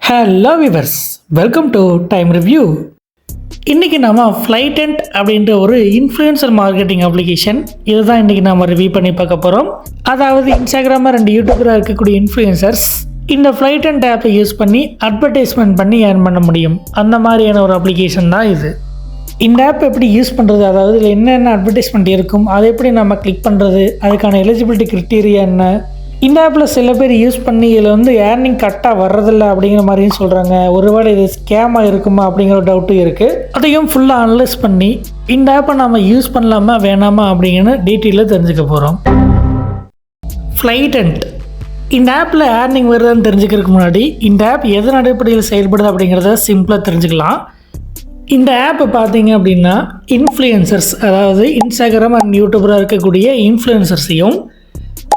Hello viewers, welcome to time review. இன்றைக்கி நம்ம ஃப்ளைடென்ட் அப்படின்ற ஒரு இன்ஃப்ளூயன்சர் மார்க்கெட்டிங் அப்ளிகேஷன் இதுதான் இன்றைக்கி நம்ம ரிவ்யூ பண்ணி பார்க்க போகிறோம். அதாவது இன்ஸ்டாகிராமர் அண்ட் யூடியூபராக இருக்கக்கூடிய இன்ஃப்ளூயன்சர்ஸ் இந்த ஃப்ளைடென்ட் ஆப்பை யூஸ் பண்ணி அட்வர்டைஸ்மெண்ட் பண்ணி ஏர்ன் பண்ண முடியும். அந்த மாதிரியான ஒரு அப்ளிகேஷன் தான் இது. இந்த ஆப் எப்படி யூஸ் பண்ணுறது, அதாவது இதில் என்னென்ன அட்வர்டைஸ்மெண்ட் இருக்கும், அதை எப்படி நம்ம கிளிக் பண்ணுறது, அதுக்கான எலிஜிபிலிட்டி க்ரிட்டீரியா என்ன, இந்த ஆப்பில் சில பேர் யூஸ் பண்ணி இதில் ஏர்னிங் கரெக்டாக வர்றதில்ல அப்படிங்கிற மாதிரியும் சொல்கிறாங்க. ஒருவேளை இது ஸ்கேமாக இருக்குமா அப்படிங்கிற ஒரு டவுட்டும் இருக்குது. அதையும் ஃபுல்லாக அனலைஸ் பண்ணி இந்த ஆப்பை நம்ம யூஸ் பண்ணலாமா வேணாமா அப்படிங்கிற டீட்டெயிலில் தெரிஞ்சுக்க போகிறோம். ஃப்ளைடென்ட் இந்த ஆப்பில் ஏர்னிங் வருதுன்னு தெரிஞ்சுக்கிறதுக்கு முன்னாடி இந்த ஆப் எதன் அடிப்படையில் செயல்படுது அப்படிங்கிறத சிம்பிளாக தெரிஞ்சுக்கலாம். இந்த ஆப்பை பார்த்தீங்க அப்படின்னா இன்ஃப்ளூயன்சர்ஸ், அதாவது இன்ஸ்டாகிராம் அண்ட் யூடியூபராக இருக்கக்கூடிய இன்ஃப்ளூயன்சர்ஸையும்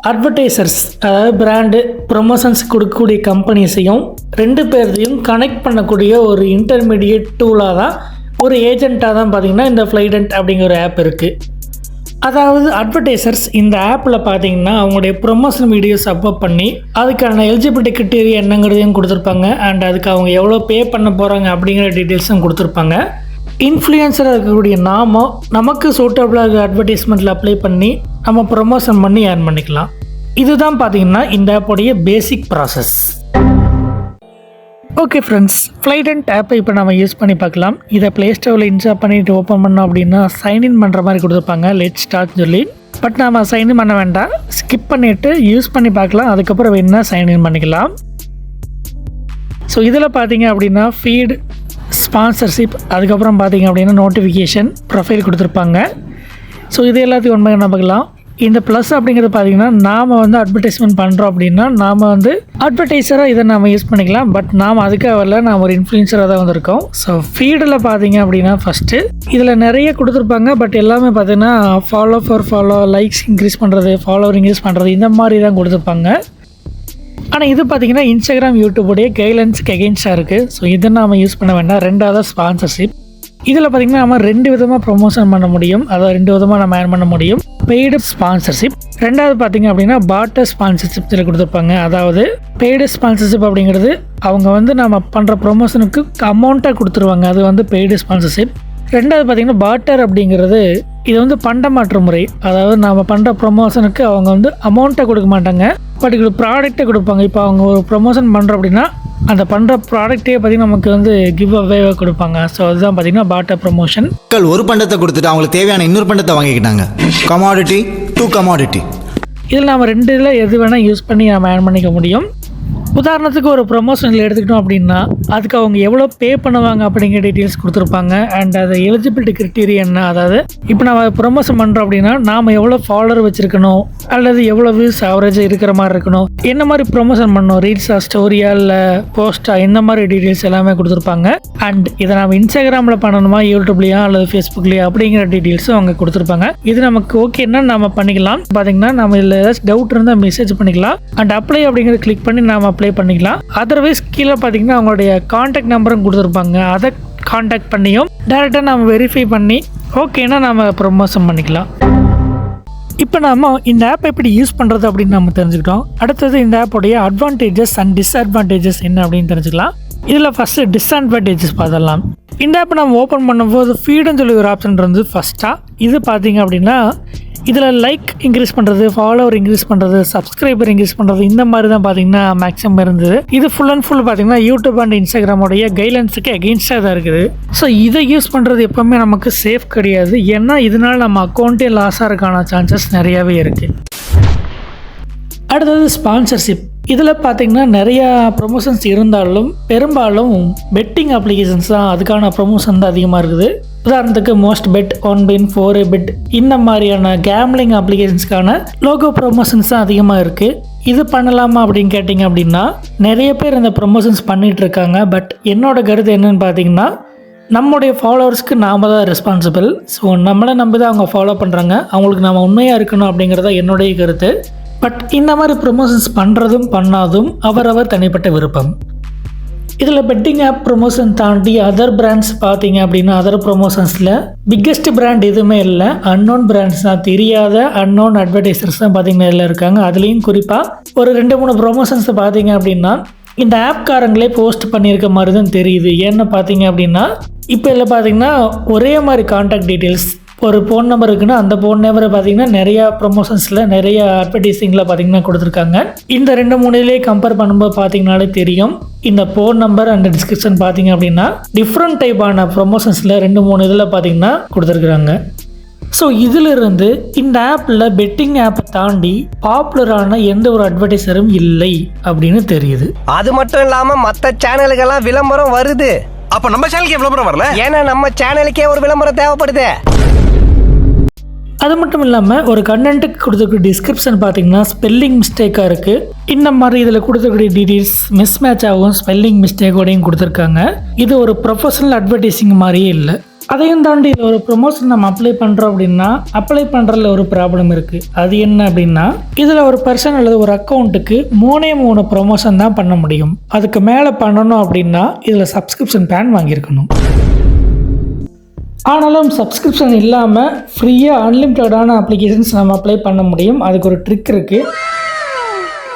அட்வர்டைசர்ஸ், அதாவது பிராண்டு ப்ரொமோஷன்ஸ் கொடுக்கக்கூடிய கம்பெனிஸையும் ரெண்டு பேர்த்தையும் கனெக்ட் பண்ணக்கூடிய ஒரு இன்டர்மீடியேட் டூலாக தான், ஒரு ஏஜெண்ட்டாக தான் பார்த்திங்கன்னா இந்த ஃப்ளைடென்ட் அப்படிங்கிற ஒரு ஆப் இருக்குது. அதாவது அட்வர்டைசர்ஸ் இந்த ஆப்பில் பார்த்திங்கன்னா அவங்களுடைய ப்ரொமோஷன் வீடியோஸ் அப்லோட் பண்ணி அதுக்கான எலிஜிபிலிட்டி கிரிட்டீரியா என்னங்கிறதையும் கொடுத்துருப்பாங்க. அண்ட் அதுக்கு அவங்க எவ்வளோ பே பண்ண போகிறாங்க அப்படிங்கிற டீட்டெயில்ஸும் கொடுத்துருப்பாங்க. இன்ஃப்ளூயன்சராக இருக்கக்கூடிய நமக்கு சூட்டபிளாக அட்வர்டைஸ்மெண்ட்டில் அப்ளை பண்ணி நம்ம ப்ரொமோஷன் பண்ணி ஏர்ன் பண்ணிக்கலாம். இதுதான் பார்த்திங்கன்னா இந்த ஆப்போடைய பேசிக் ப்ராசஸ். ஓகே ஃப்ரெண்ட்ஸ், ஃப்ளைடென்ட் ஆப்பை இப்போ நம்ம யூஸ் பண்ணி பார்க்கலாம். இதை ப்ளே ஸ்டோரில் இன்ஸ்டால் பண்ணிவிட்டு ஓப்பன் பண்ணோம் அப்படின்னா சைன்இன் பண்ணுற மாதிரி கொடுத்துருப்பாங்க, லெட் ஸ்டார்ட் சொல்லி. பட் நம்ம சைன்இன் பண்ண வேண்டாம், ஸ்கிப் பண்ணிவிட்டு யூஸ் பண்ணி பார்க்கலாம். அதுக்கப்புறம் வேணால் சைன்இன் பண்ணிக்கலாம். ஸோ இதில் பார்த்தீங்க அப்படின்னா ஃபீட், ஸ்பான்சர்ஷிப், அதுக்கப்புறம் பார்த்தீங்க அப்படின்னா நோட்டிஃபிகேஷன், ப்ரொஃபைல் கொடுத்துருப்பாங்க. ஸோ இது எல்லாத்தையும் உண்மையாக நம்ம பார்க்கலாம். இந்த ப்ளஸ் அப்படிங்கிறது பார்த்திங்கன்னா நாம் அட்வர்டைஸ்மெண்ட் பண்ணுறோம் அப்படின்னா நாம் அட்வர்டைஸராக இதை நம்ம யூஸ் பண்ணிக்கலாம். பட் நாம் அதுக்காக வரல, நாம் ஒரு இன்ஃப்ளூயன்சராக தான் வந்திருக்கோம். ஸோ ஃபீடில் பார்த்தீங்க அப்படின்னா ஃபஸ்ட்டு இதில் நிறைய கொடுத்துருப்பாங்க. பட் எல்லாமே பார்த்திங்கன்னா ஃபாலோ, லைக்ஸ் இன்க்ரீஸ் பண்ணுறது, ஃபாலோவர் இன்க்ரீஸ் பண்ணுறது, இந்த மாதிரி தான் கொடுத்துருப்பாங்க. ஆனால் இது பார்த்திங்கன்னா இன்ஸ்டாகிராம், யூடியூபுடைய கைட்லைன்ஸுக்கு எகெயின்ஸ்டாக இருக்குது. ஸோ இதை நாம் யூஸ் பண்ண வேண்டாம். ரெண்டாவது ஸ்பான்சர்ஷிப், இதில் பார்த்திங்கன்னா நம்ம ரெண்டு விதமாக ப்ரொமோஷன் பண்ண முடியும். அதாவது ரெண்டு விதமாக நம்ம ஏர்ன் பண்ண முடியும். பெய்டு ஸ்பான்சர்ஷிப், ரெண்டாவது பார்த்திங்க அப்படின்னா பார்ட்டர் ஸ்பான்சர்ஷிப் இதில் கொடுத்துருப்பாங்க. அதாவது பெய்டு ஸ்பான்சர்ஷிப் அப்படிங்கிறது அவங்க நம்ம பண்ணுற ப்ரொமோஷனுக்கு அமௌண்ட்டாக கொடுத்துருவாங்க, அது பெய்டு ஸ்பான்சர்ஷிப். ரெண்டாவது பார்த்திங்கன்னா பார்ட்டர் அப்படிங்கிறது இது பண்டமாற்று முறை. அதாவது நம்ம பண்ணுற ப்ரொமோஷனுக்கு அவங்க அமௌண்ட்டை கொடுக்க மாட்டாங்க, பர்டிகுலர் ப்ராடக்ட்டை கொடுப்பாங்க. இப்போ அவங்க ஒரு ப்ரொமோஷன் பண்ணுறோம் அப்படின்னா அந்த பண்ணுற ப்ராடக்ட்டே பார்த்திங்கன்னா நமக்கு கிவ் அவேவாக கொடுப்பாங்க. ஸோ அதுதான் பார்த்திங்கன்னா பார்ட்டர் ப்ரொமோஷன். ஒரு பண்டத்தை கொடுத்துட்டு அவங்களுக்கு தேவையான இன்னொரு பண்டத்தை வாங்கிக்கிட்டாங்க. Commodity to commodity. இதில் நம்ம ரெண்டு இதில் எது வேணால் யூஸ் பண்ணி நம்ம ஏர்ன் பண்ணிக்க முடியும். உதாரணத்துக்கு ஒரு ப்ரொமோஷனில் எடுத்துக்கிட்டோம் அப்படின்னா அதுக்கு அவங்க எவ்வளோ பே பண்ணுவாங்க அப்படிங்கிற டீட்டெயில்ஸ் கொடுத்துருப்பாங்க. அண்ட் அது எலிஜிபிலிட்டி கிரிட்டீரியா என்ன, அதாவது இப்போ நம்ம ப்ரொமோஷன் பண்ணுறோம் அப்படின்னா நாம் எவ்வளோ ஃபாலோவர் வச்சுருக்கணும், அல்லது எவ்வளோ வியூஸ் ஆவரேஜாக இருக்கிற மாதிரி இருக்கணும், என்ன மாதிரி ப்ரொமோஷன் பண்ணணும், ரீல்ஸா, ஸ்டோரியா, இல்லை போஸ்ட்டா, இந்த மாதிரி டீட்டெயில்ஸ் எல்லாமே கொடுத்துருப்பாங்க. அண்ட் இதை நம்ம இன்ஸ்டாகிராமில் பண்ணணுமா, யூடியூப்லையா அல்லது ஃபேஸ்புக்லையா அப்படிங்கிற டீட்டெயில்ஸும் அவங்க கொடுத்துருப்பாங்க. இது நமக்கு ஓகேன்னா நம்ம பண்ணிக்கலாம். பார்த்தீங்கன்னா நம்ம இதில் ஏதாச்சும் டவுட் இருந்தால் மெசேஜ் பண்ணிக்கலாம். அண்ட் அப்ளை அப்படிங்கிறத கிளிக் பண்ணி நம்ம அப்ளை பண்ணிக்கலாம். அதர்வைஸ் கீழே பார்த்தீங்கன்னா அவங்களுடைய கான்டாக்ட் நம்பரும் கொடுத்துருப்பாங்க. அதை கான்டாக்ட் பண்ணியும் டேரெக்டாக நம்ம வெரிஃபை பண்ணி ஓகேன்னா நம்ம ப்ரொமோஷன் பண்ணிக்கலாம். இப்போ நம்ம இந்த ஆப் எப்படி யூஸ் பண்ணுறது அப்படின்னு நம்ம தெரிஞ்சுக்கிட்டோம். அடுத்தது இந்த ஆப்போடைய அட்வான்டேஜஸ் அண்ட் டிஸ்அட்வான்டேஜஸ் என்ன அப்படின்னு தெரிஞ்சுக்கலாம். இதில் ஃபஸ்ட்டு டிஸ்அட்வான்டேஜஸ் பார்த்துடலாம். இந்த ஆப்பை நம்ம ஓப்பன் பண்ணும்போது ஃபீடுன்னு சொல்லி ஒரு ஆப்ஷன் இருந்து ஃபஸ்ட்டாக இது பார்த்தீங்க அப்படின்னா இதில் லைக் இன்க்ரீஸ் பண்ணுறது, ஃபாலோவர் இன்க்ரீஸ் பண்ணுறது, சப்ஸ்கிரைபர் இன்க்ரீஸ் பண்ணுறது, இந்த மாதிரி தான் பார்த்தீங்கன்னா மேக்ஸிமம் இருந்தது. இது ஃபுல் அண்ட் ஃபுல் பார்த்தீங்கன்னா யூடியூப் அண்ட் இன்ஸ்டாகிராமோடைய கைட்லைன்ஸுக்கு எகெயின்ஸ்டாக தான் இருக்குது. ஸோ இதை யூஸ் பண்ணுறது எப்போவுமே நமக்கு சேஃப் கிடையாது. ஏன்னா இதனால் நம்ம அக்கௌண்ட்டே லாஸ் ஆகிறதுக்கான சான்சஸ் நிறையாவே இருக்குது. அடுத்தது ஸ்பான்சர்ஷிப். இதில் பார்த்திங்கன்னா நிறையா ப்ரொமோஷன்ஸ் இருந்தாலும் பெரும்பாலும் பெட்டிங் அப்ளிகேஷன்ஸ் தான் அதுக்கான ப்ரொமோஷன் தான் அதிகமாக இருக்குது. உதாரணத்துக்கு மோஸ்ட் பெட், 1win, 4bet, இந்த மாதிரியான கேம்லிங் அப்ளிகேஷன்ஸ்க்கான லோகோ ப்ரொமோஷன்ஸ் தான் அதிகமாக இருக்குது. இது பண்ணலாமா அப்படின்னு கேட்டிங்க அப்படின்னா நிறைய பேர் இந்த ப்ரொமோஷன்ஸ் பண்ணிகிட்ருக்காங்க. பட் என்னோட கருத்து என்னென்னு பார்த்தீங்கன்னா நம்முடைய ஃபாலோவர்ஸ்க்கு நாம் தான் ரெஸ்பான்சிபிள். ஸோ நம்மளை நம்பி தான் அவங்க ஃபாலோ பண்ணுறாங்க, அவங்களுக்கு நம்ம உண்மையாக இருக்கணும் அப்படிங்கிறத என்னுடைய கருத்து. பட் இந்த மாதிரி ப்ரொமோஷன்ஸ் பண்ணுறதும் பண்ணாதும் அவரவர் தனிப்பட்ட விருப்பம். இதில் பெட்டிங் ஆப் ப்ரொமோஷன் தாண்டி அதர் பிராண்ட்ஸ் பார்த்தீங்க அப்படின்னா அதர் ப்ரொமோஷன்ஸில் பிக்கெஸ்ட் பிராண்ட் எதுவுமே இல்லை, அன்னோன் பிராண்ட்ஸ் தான், தெரியாத அன்னோன் அட்வர்டைசர்ஸ் தான் பார்த்தீங்கன்னா இதில் இருக்காங்க. அதுலேயும் குறிப்பாக ஒரு 2-3 ப்ரொமோஷன்ஸ் பார்த்தீங்க அப்படின்னா இந்த ஆப்காரங்களே போஸ்ட் பண்ணியிருக்க மாதிரி தான் தெரியுது. ஏன்னு பார்த்தீங்க அப்படின்னா இப்போ இதில் பார்த்தீங்கன்னா ஒரே மாதிரி கான்டாக்ட் டீட்டெயில்ஸ், ஒரு ஃபோன் நம்பர் இருக்குன்னா அந்த ஃபோன் நம்பரை பார்த்தீங்கன்னா நிறையா ப்ரொமோஷன்ஸில் நிறைய அட்வர்டைஸிங்கில் பார்த்தீங்கன்னா கொடுத்துருக்காங்க. இந்த 2-3 இதிலே கம்பேர் பண்ணும்போது பார்த்தீங்கனாலே தெரியும். இந்த ஃபோன் நம்பர் அண்ட் டிஸ்கிரிப்ஷன் பார்த்தீங்க அப்படின்னா டிஃப்ரெண்ட் டைப்பான ப்ரொமோஷன்ஸில் 2-3 இதில் பார்த்தீங்கன்னா கொடுத்துருக்குறாங்க. ஸோ இதிலிருந்து இந்த ஆப்பில் பெட்டிங் ஆப்பை தாண்டி பாப்புலரான எந்த ஒரு அட்வர்டைஸரும் இல்லை அப்படின்னு தெரியுது. அது மட்டும் இல்லாமல் மற்ற சேனலுக்கெல்லாம் விளம்பரம் வருது. அப்ப நம்ம சேனலுக்கு விளம்பரம் வரல? ஏன்னா நம்ம சேனலுக்கே ஒரு விளம்பரம் தேவைப்படுது. அது மட்டும் இல்லாமல் ஒரு கண்டென்ட்டுக்கு கொடுத்துருக்க டிஸ்கிரிப்ஷன் பார்த்தீங்கன்னா ஸ்பெல்லிங் மிஸ்டேக்காக இருக்குது. இந்த மாதிரி இதில் கொடுத்துருக்க டீட்டெயில்ஸ் மிஸ் மேட்ச் ஆகும், ஸ்பெல்லிங் மிஸ்டேக்கோடையும் கொடுத்துருக்காங்க. இது ஒரு ப்ரொஃபஷனல் அட்வர்டைஸிங் மாதிரியே இல்லை. அதையும் தாண்டி இதில் ஒரு ப்ரொமோஷன் நம்ம அப்ளை பண்ணுறோம் அப்படின்னா அப்ளை பண்ணுறதுல ஒரு ப்ராப்ளம் இருக்குது. அது என்ன அப்படின்னா இதில் ஒரு பர்சன் அல்லது ஒரு அக்கௌண்ட்டுக்கு 3 ப்ரொமோஷன் தான் பண்ண முடியும். அதுக்கு மேலே பண்ணணும் அப்படின்னா இதில் சப்ஸ்கிரிப்ஷன் பிளான் வாங்கியிருக்கணும். ஆனாலும் சப்ஸ்கிரிப்ஷன் இல்லாமல் ஃப்ரீயாக அன்லிமிட்டடான அப்ளிகேஷன்ஸ் நம்ம அப்ளை பண்ண முடியும். அதுக்கு ஒரு ட்ரிக் இருக்குது.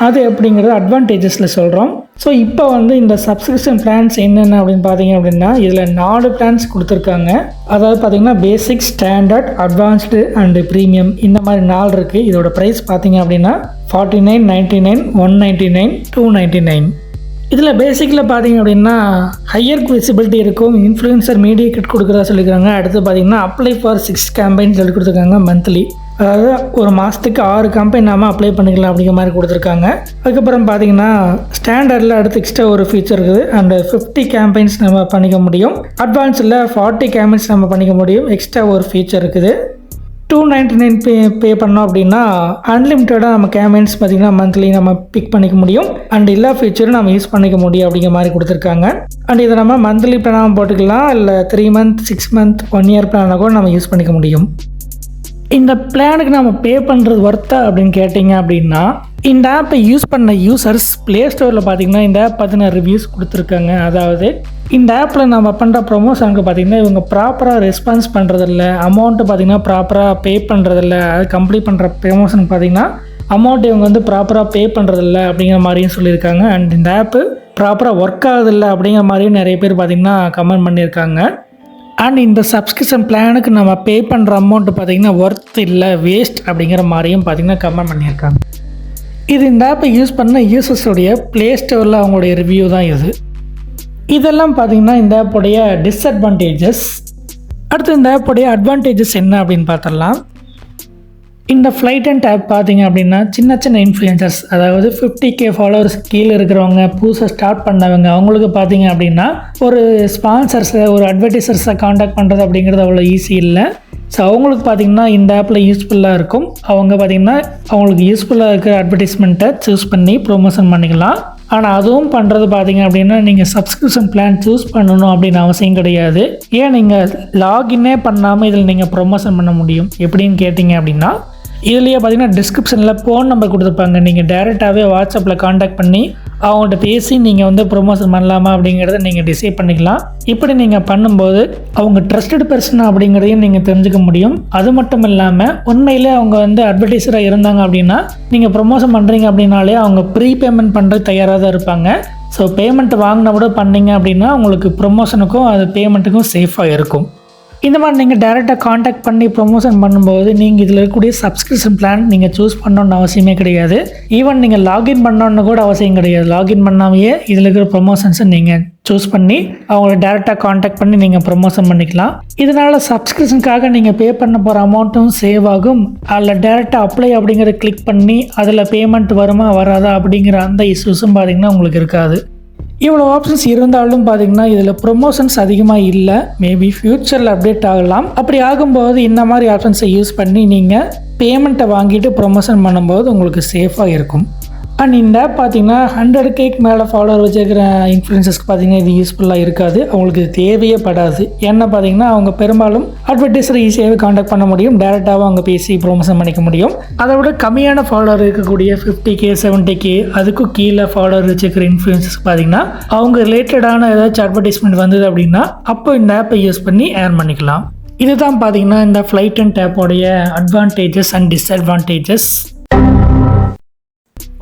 அது எப்படிங்கிறது அட்வான்டேஜஸில் சொல்கிறோம். ஸோ இப்போ இந்த சப்ஸ்கிரிப்ஷன் பிளான்ஸ் என்னென்ன அப்படின்னு பார்த்தீங்க அப்படின்னா இதில் 4 பிளான்ஸ் கொடுத்துருக்காங்க. அதாவது பார்த்தீங்கன்னா பேசிக், ஸ்டாண்டர்ட், அட்வான்ஸ்டு அண்டு ப்ரீமியம், இந்த மாதிரி 4 இருக்குது. இதோட ப்ரைஸ் பார்த்தீங்க அப்படின்னா 49, 99, 199, 299. இதில் பேசிக்கில் பார்த்தீங்க அப்படின்னா ஹையர் விசிபிலிட்டி இருக்கும், இன்ஃப்ளூயன்சர் மீடியா கிட் கொடுக்குறதா சொல்லியிருக்காங்க. அடுத்து பார்த்தீங்கன்னா அப்ளை ஃபார் 6 கேம்பெயின் சொல்லி கொடுத்துருக்காங்க மந்த்லி. அதாவது ஒரு மாதத்துக்கு 6 கேம்பெயின் நாம் அப்ளை பண்ணிக்கலாம் அப்படிங்கிற மாதிரி கொடுத்துருக்காங்க. அதுக்கப்புறம் பார்த்தீங்கன்னா ஸ்டாண்டர்டில் அடுத்து எக்ஸ்ட்ரா ஒரு ஃபீச்சர் இருக்குது. அண்ட் 50 கேம்பெயின்ஸ் நம்ம பண்ணிக்க முடியும். அட்வான்ஸில் 40 கேம்பெயின்ஸ் நம்ம பண்ணிக்க முடியும். எக்ஸ்ட்ரா ஒரு ஃபீச்சர் இருக்குது. 299 பே பண்ணோம் அப்படின்னா அன்லிமிட்டடாக நம்ம கேம்பெயின்ஸ் பார்த்திங்கன்னா மந்த்லி நம்ம பிக் பண்ணிக்க முடியும். அண்ட் எல்லா ஃபீச்சரும் நம்ம யூஸ் பண்ணிக்க முடியும் அப்படிங்கிற மாதிரி கொடுத்துருக்காங்க. அண்ட் இதை நம்ம மந்த்லி பிளானாக போட்டுக்கலாம், இல்லை 3 மந்த், 6 மந்த், 1 இயர் பிளானாக கூட நம்ம யூஸ் பண்ணிக்க முடியும். இந்த பிளானுக்கு நம்ம பே பண்ணுறது ஒர்த்தா அப்படின்னு கேட்டிங்க அப்படின்னா இந்த ஆப்பை யூஸ் பண்ண யூசர்ஸ் ப்ளே ஸ்டோரில் பார்த்திங்கன்னா இந்த ஆப் பற்றின ரிவ்யூஸ் கொடுத்துருக்காங்க. அதாவது இந்த ஆப்பில் நம்ம பண்ணுற ப்ரொமோஷனுக்கு பார்த்திங்கன்னா இவங்க ப்ராப்பராக ரெஸ்பான்ஸ் பண்ணுறதில்ல, அமௌண்ட்டு பார்த்திங்கன்னா ப்ராப்பராக பே பண்ணுறதில்ல, அது கம்ப்ளீட் பண்ணுற ப்ரொமோஷனுக்கு பார்த்திங்கன்னா அமௌண்ட் இவங்க ப்ராப்பராக பே பண்ணுறதில்ல அப்படிங்கிற மாதிரியும் சொல்லியிருக்காங்க. அண்ட் இந்த ஆப்பு ப்ராப்பராக ஒர்க் ஆகுதில்லை அப்படிங்கிற மாதிரியும் நிறைய பேர் பார்த்திங்கன்னா கமெண்ட் பண்ணியிருக்காங்க. அண்ட் இந்த சப்ஸ்கிரிப்ஷன் பிளானுக்கு நம்ம பே பண்ணுற அமௌண்ட்டு பார்த்திங்கன்னா ஒர்த் இல்லை, வேஸ்ட் அப்படிங்கிற மாதிரியும் பார்த்திங்கன்னா கமெண்ட் பண்ணியிருக்காங்க. இது இந்த ஆப்பை யூஸ் பண்ண யூசர்ஸோடைய ப்ளே ஸ்டோரில் அவங்களுடைய ரிவ்யூ தான் இது. இதெல்லாம் பார்த்திங்கன்னா இந்த ஆப்போடைய டிஸ்அட்வான்டேஜஸ். அடுத்து இந்த ஆப்போடைய அட்வான்டேஜஸ் என்ன அப்படின்னு பார்த்துடலாம். இந்த ஃப்ளைட் அண்ட் ஆப் பார்த்திங்க அப்படின்னா சின்ன சின்ன இன்ஃப்ளூயன்சர்ஸ், அதாவது 50K ஃபாலோவர்ஸ் கீழே இருக்கிறவங்க, புதுசாக ஸ்டார்ட் பண்ணவங்க, அவங்களுக்கு பார்த்திங்க அப்படின்னா ஒரு ஸ்பான்சர்ஸை, ஒரு அட்வர்டைசர்ஸை காண்டாக்ட் பண்ணுறது அப்படிங்கிறது அவ்வளோ ஈஸி இல்லை. ஸோ அவங்களுக்கு பார்த்திங்கன்னா இந்த ஆப்பில் யூஸ்ஃபுல்லாக இருக்கும். அவங்க பார்த்திங்கன்னா அவங்களுக்கு யூஸ்ஃபுல்லாக இருக்கிற அட்வர்டைஸ்மெண்ட்டை சூஸ் பண்ணி ப்ரொமோஷன் பண்ணிக்கலாம். ஆனால் அதுவும் பண்ணுறது பார்த்திங்க அப்படின்னா நீங்கள் சப்ஸ்கிரிப்ஷன் பிளான் சூஸ் பண்ணணும் அப்படின்னு அவசியம் கிடையாது. ஏன் நீங்கள் லாகின்னே பண்ணாமல் இதில் நீங்கள் ப்ரொமோஷன் பண்ண முடியும். எப்படின்னு கேட்டிங்க அப்படின்னா இதுலேயே பார்த்தீங்கன்னா டிஸ்கிரிப்ஷனில் ஃபோன் நம்பர் கொடுத்துருப்பாங்க. நீங்கள் டேரெக்டாகவே வாட்ஸ்அப்பில் காண்டாக்ட் பண்ணி அவங்கள்ட்ட பேசி நீங்கள் ப்ரொமோஷன் பண்ணலாமா அப்படிங்கிறத நீங்கள் டிசைட் பண்ணிக்கலாம். இப்படி நீங்கள் பண்ணும்போது அவங்க ட்ரஸ்டட் பர்சன் அப்படிங்கிறதையும் நீங்கள் தெரிஞ்சுக்க முடியும். அது மட்டும் இல்லாமல் உண்மையிலே அவங்க அட்வர்டைஸராக இருந்தாங்க அப்படின்னா நீங்கள் ப்ரொமோஷன் பண்ணுறீங்க அப்படின்னாலே அவங்க ப்ரீ பேமெண்ட் பண்ணுறது தயாராக தான் இருப்பாங்க. ஸோ பேமெண்ட் வாங்கின கூட பண்ணிங்க அப்படின்னா உங்களுக்கு ப்ரொமோஷனுக்கும் அது பேமெண்ட்டுக்கும் சேஃபாக இருக்கும். இந்த மாதிரி நீங்கள் டேரெக்டாக காண்டாக்ட் பண்ணி ப்ரொமோஷன் பண்ணும்போது நீங்கள் இதில் இருக்கக்கூடிய சப்ஸ்கிரிப்ஷன் பிளான் நீங்கள் சூஸ் பண்ணணுன்னு அவசியமே கிடையாது. ஈவன் நீங்கள் லாகின் பண்ணணுன்னு கூட அவசியம் கிடையாது. லாகின் பண்ணாமையே இதில் இருக்கிற ப்ரொமோஷன்ஸை நீங்கள் சூஸ் பண்ணி அவங்கள டேரெக்டாக காண்டாக்ட் பண்ணி நீங்கள் ப்ரொமோஷன் பண்ணிக்கலாம். இதனால் சப்ஸ்கிரிப்ஷனுக்காக நீங்கள் பே பண்ண போகிற அமௌண்ட்டும் சேவ் ஆகும். அதில் டேரெக்டாக அப்ளை அப்படிங்கிறத கிளிக் பண்ணி அதில் பேமெண்ட் வருமா வராதா அப்படிங்கிற அந்த இஷ்யூஸும் பார்த்திங்கன்னா உங்களுக்கு இருக்காது. இவ்வளோ ஆப்ஷன்ஸ் இருந்தாலும் பார்த்திங்கன்னா இதில் ப்ரொமோஷன்ஸ் அதிகமாக இல்லை. மேபி ஃப்யூச்சரில் அப்டேட் ஆகலாம். அப்படி ஆகும்போது இந்த மாதிரி ஆப்ஷன்ஸை யூஸ் பண்ணி நீங்கள் பேமெண்ட்டை வாங்கிட்டு ப்ரொமோஷன் பண்ணும்போது உங்களுக்கு சேஃபாக இருக்கும். அண்ட் இந்த ஆப் பார்த்திங்கன்னா 100K மேலே ஃபாலோவர் வச்சுருக்கிற இன்ஃப்ளூயன்சர்ஸ்க்கு பார்த்திங்கன்னா இது யூஸ்ஃபுல்லாக இருக்காது. அவங்களுக்கு இது தேவையே படாது. ஏன்னா பார்த்திங்கன்னா அவங்க பெரும்பாலும் அட்வர்டைஸரை ஈஸியாகவே காண்டாக்ட் பண்ண முடியும். டேரெக்டாகவும் அவங்க பேசி ப்ரொமோஷன் பண்ணிக்க முடியும். அதை விட கம்மியான ஃபாலோவர் இருக்கக்கூடிய 50K 70K அதுக்கும் கீழே ஃபாலோவர் வச்சுருக்கிற இன்ஃப்ளூயன்சர்ஸ் பார்த்திங்கன்னா அவங்க ரிலேட்டடான ஏதாச்சும் அட்வர்டைஸ்மெண்ட் வந்தது அப்படின்னா அப்போ இந்த ஆப்பை யூஸ் பண்ணி ஏர்ன் பண்ணிக்கலாம். இதுதான் பார்த்திங்கன்னா இந்த ஃப்ளைட் அண்ட் ஆப்போடைய advantages and disadvantages.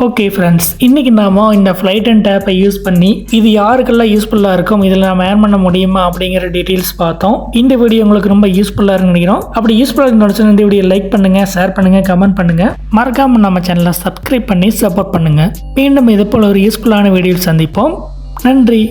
Okay friends, இன்றைக்கி நாம் இந்த ஃப்ளைட் அண்ட் ஆப்பை யூஸ் பண்ணி இது யாருக்கெல்லாம் யூஸ்ஃபுல்லாக இருக்கும், இதில் நம்ம ஏர்ன் பண்ண முடியுமா அப்படிங்கிற டீட்டெயில்ஸ் பார்த்தோம். இந்த வீடியோ உங்களுக்கு ரொம்ப யூஸ்ஃபுல்லாக இருக்குன்னு நினைக்கிறோம். அப்படி யூஸ்ஃபுல்லாக இருந்துச்சுன்னா இந்த வீடியோ லைக் பண்ணுங்கள், ஷேர் பண்ணுங்கள், கமெண்ட் பண்ணுங்கள். மறக்காமல் நம்ம சேனலை சப்ஸ்கிரைப் பண்ணி சப்போர்ட் பண்ணுங்கள். மீண்டும் இது போல் ஒரு யூஸ்ஃபுல்லான வீடியோவில் சந்திப்போம். நன்றி.